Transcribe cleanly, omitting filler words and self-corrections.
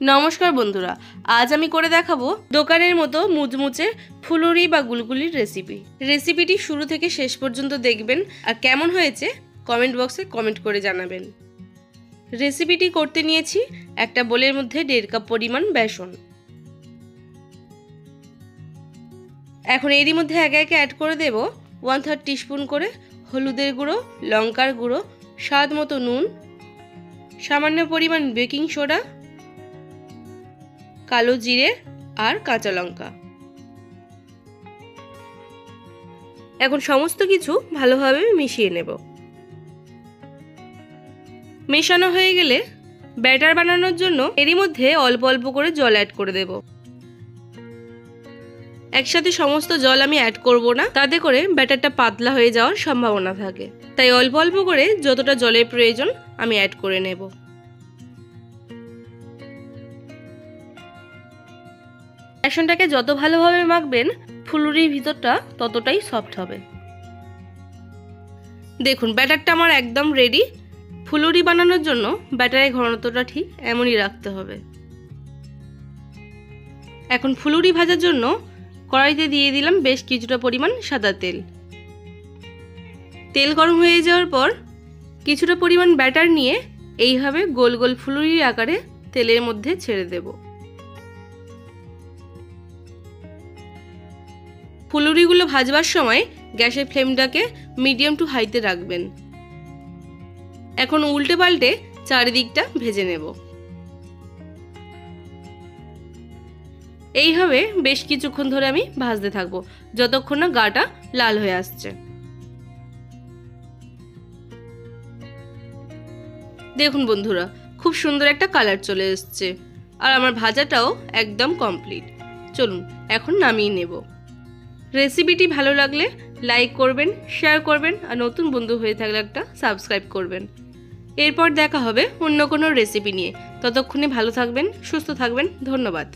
নমস্কার বন্ধুরা, আজ আমি করে দেখাবো দোকানের মতো মুচমুচে ফুলুরি বা গুলগুলির রেসিপিটি শুরু থেকে শেষ পর্যন্ত দেখবেন আর কেমন হয়েছে কমেন্ট বক্সে কমেন্ট করে জানাবেন। রেসিপিটি করতে নিয়েছি একটা বোলের মধ্যে 1.5 কাপ পরিমাণ বেসন। এখন এরই মধ্যে একে একে অ্যাড করে দেব 1/3 টিস্পুন করে হলুদের গুঁড়ো, লঙ্কার গুঁড়ো, স্বাদ মতো নুন, সামান্য পরিমাণ বেকিং সোডা, কালো জিরে আর কাঁচা লঙ্কা। এখন সমস্ত কিছু ভালোভাবে মিশিয়ে নেব। মেশানো হয়ে গেলে ব্যাটার বানানোর জন্য এরই মধ্যে অল্প অল্প করে জল অ্যাড করে দেব। একসাথে সমস্ত জল আমি অ্যাড করব না, তাতে করে ব্যাটারটা পাতলা হয়ে যাওয়ার সম্ভাবনা থাকে। তাই অল্প অল্প করে যতটা জলের প্রয়োজন আমি অ্যাড করে নেব। বেসনটাকে যত ভালোভাবে মাখবেন ফুলুরির ভিতরটা ততটাই সফট হবে। দেখুন ব্যাটারটা আমার একদম রেডি। ফুলুরি বানানোর জন্য ব্যাটারের ঘনত্বটা ঠিক এমনই রাখতে হবে। এখন ফুলুরি ভাজার জন্য কড়াইতে দিয়ে দিলাম বেশ কিছুটা পরিমাণ সাদা তেল। তেল গরম হয়ে যাওয়ার পর কিছুটা পরিমাণ ব্যাটার নিয়ে এইভাবে গোল গোল ফুলুরির আকারে তেলের মধ্যে ছেড়ে দেব। ফুলুরিগুলো ভাজবার সময় গ্যাসের ফ্লেমটাকে মিডিয়াম টু হাইতে রাখবেন। এখন উল্টে পাল্টে চারিদিকটা ভেজে নেব। এইভাবে বেশ কিছুক্ষণ ধরে আমি ভাজতে থাকবো, যতক্ষণ না গাটা লাল হয়ে আসছে। দেখুন বন্ধুরা, খুব সুন্দর একটা কালার চলে এসছে আর আমার ভাজাটাও একদম কমপ্লিট। চলুন এখন নামিয়ে নেব। রেসিপিটি ভালো লাগলে লাইক করবেন, শেয়ার করবেন আর নতুন বন্ধু হয়ে থাকলে একটা সাবস্ক্রাইব করবেন। এরপর দেখা হবে অন্য কোনো রেসিপি নিয়ে। ততক্ষণে ভালো থাকবেন, সুস্থ থাকবেন। ধন্যবাদ।